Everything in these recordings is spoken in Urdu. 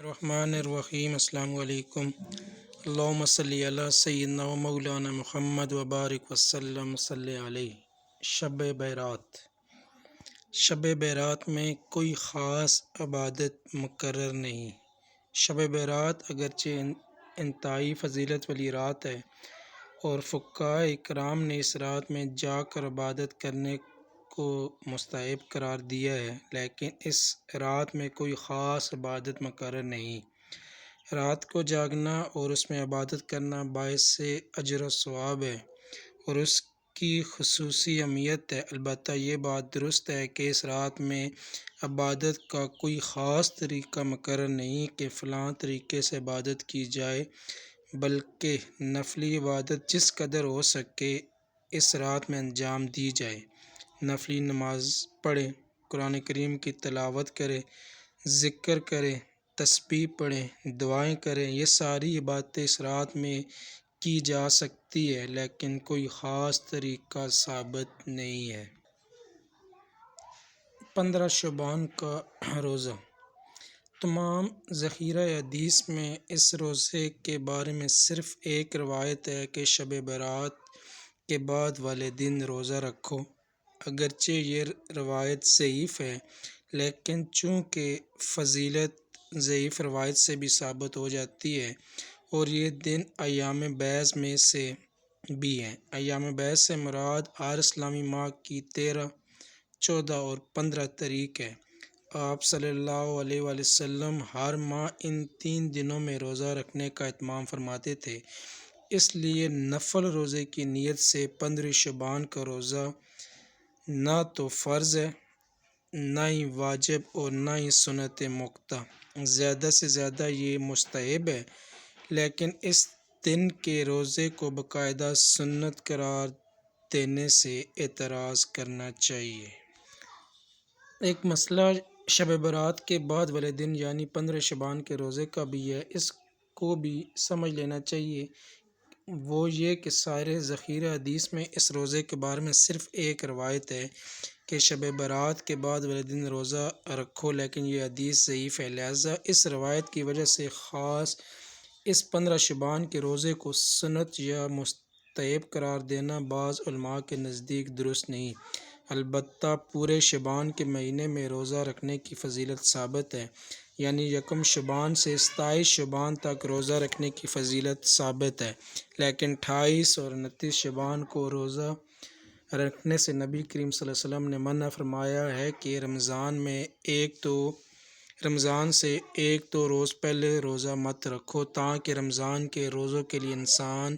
الرحمن الرحیم۔ السلام علیکم۔ اللہم صلی علی سیدنا و مولانا محمد وبارک وسلم صلی علیہ۔ شب برات۔ شب برات میں کوئی خاص عبادت مقرر نہیں۔ شب برات اگرچہ انتہائی فضیلت والی رات ہے اور فقہاء اکرام نے اس رات میں جاگ کر عبادت کرنے کو مستحب قرار دیا ہے، لیکن اس رات میں کوئی خاص عبادت مقرر نہیں۔ رات کو جاگنا اور اس میں عبادت کرنا باعث اجر و ثواب ہے اور اس کی خصوصی اہمیت ہے۔ البتہ یہ بات درست ہے کہ اس رات میں عبادت کا کوئی خاص طریقہ مقرر نہیں کہ فلاں طریقے سے عبادت کی جائے، بلکہ نفلی عبادت جس قدر ہو سکے اس رات میں انجام دی جائے۔ نفلی نماز پڑھیں، قرآن کریم کی تلاوت کریں، ذکر کریں، تسبیح پڑھیں، دعائیں کریں، یہ ساری عبادتیں اس رات میں کی جا سکتی ہے، لیکن کوئی خاص طریقہ ثابت نہیں ہے۔ 15 شعبان کا روزہ۔ تمام ذخیرہ حدیث میں اس روزے کے بارے میں صرف ایک روایت ہے کہ شب برات کے بعد والے دن روزہ رکھو۔ اگرچہ یہ روایت ضعیف ہے، لیکن چونکہ فضیلت ضعیف روایت سے بھی ثابت ہو جاتی ہے اور یہ دن ایام بیض میں سے بھی ہیں۔ ایام بیض سے مراد ہر اسلامی ماہ کی 13، 14 اور 15 تاریخ ہے۔ آپ صلی اللہ علیہ وآلہ وسلم ہر ماہ ان 3 دنوں میں روزہ رکھنے کا اہتمام فرماتے تھے، اس لیے نفل روزے کی نیت سے 15 شعبان کا روزہ نہ تو فرض ہے، نہ ہی واجب اور نہ ہی سنت مؤکدہ، زیادہ سے زیادہ یہ مستحب ہے، لیکن اس دن کے روزے کو باقاعدہ سنت قرار دینے سے اعتراض کرنا چاہیے۔ ایک مسئلہ شب برات کے بعد والے دن یعنی 15 شعبان کے روزے کا بھی ہے، اس کو بھی سمجھ لینا چاہیے۔ وہ یہ کہ سارے ذخیرہ حدیث میں اس روزے کے بارے میں صرف ایک روایت ہے کہ شب برات کے بعد والے دن روزہ رکھو، لیکن یہ حدیث ضعیف ہے، لہذا اس روایت کی وجہ سے خاص اس 15 شعبان کے روزے کو سنت یا مستحب قرار دینا بعض علماء کے نزدیک درست نہیں۔ البتہ پورے شعبان کے مہینے میں روزہ رکھنے کی فضیلت ثابت ہے، یعنی یکم شعبان سے 27 شعبان تک روزہ رکھنے کی فضیلت ثابت ہے، لیکن 28 اور 29 شعبان کو روزہ رکھنے سے نبی کریم صلی اللہ علیہ وسلم نے منع فرمایا ہے کہ رمضان سے ایک دو روز پہلے روزہ مت رکھو تاکہ رمضان کے روزوں کے لیے انسان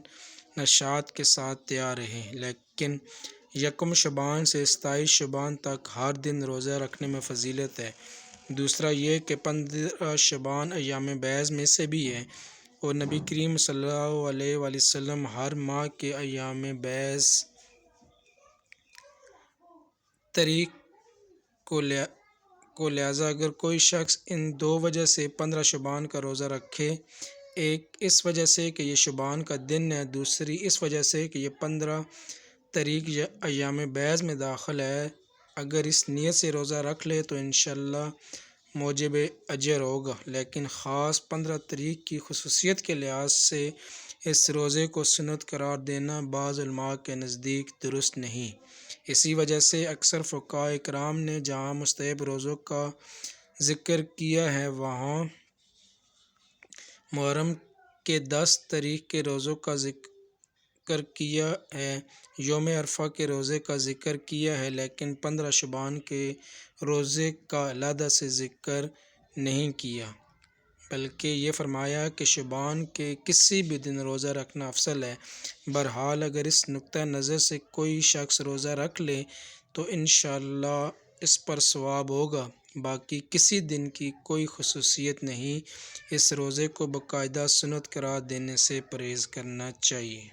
نشاط کے ساتھ تیار رہے، لیکن یکم شعبان سے 27 شعبان تک ہر دن روزہ رکھنے میں فضیلت ہے۔ دوسرا یہ کہ 15 شعبان ایام بیض میں سے بھی ہے اور نبی کریم صلی اللہ علیہ وآلہ وسلم ہر ماہ کے ایام بیض تاریخ کو لہذا اگر کوئی شخص ان 2 وجہ سے 15 شعبان کا روزہ رکھے، ایک اس وجہ سے کہ یہ شعبان کا دن ہے، دوسری اس وجہ سے کہ یہ 15 تاریخ ایام بیض میں داخل ہے، اگر اس نیت سے روزہ رکھ لے تو انشاءاللہ موجب اجر ہوگا، لیکن خاص 15 تاریخ کی خصوصیت کے لحاظ سے اس روزے کو سنت قرار دینا بعض علماء کے نزدیک درست نہیں۔ اسی وجہ سے اکثر فقہاء اکرام نے جہاں مستحب روزوں کا ذکر کیا ہے وہاں محرم کے 10 تاریخ کے روزوں کا ذکر کیا ہے، یوم عرفہ کے روزے کا ذکر کیا ہے، لیکن 15 شعبان کے روزے کا علیحدہ سے ذکر نہیں کیا، بلکہ یہ فرمایا کہ شعبان کے کسی بھی دن روزہ رکھنا افضل ہے۔ بہرحال اگر اس نقطہ نظر سے کوئی شخص روزہ رکھ لے تو انشاءاللہ اس پر ثواب ہوگا، باقی کسی دن کی کوئی خصوصیت نہیں، اس روزے کو باقاعدہ سنت قرار دینے سے پرہیز کرنا چاہیے۔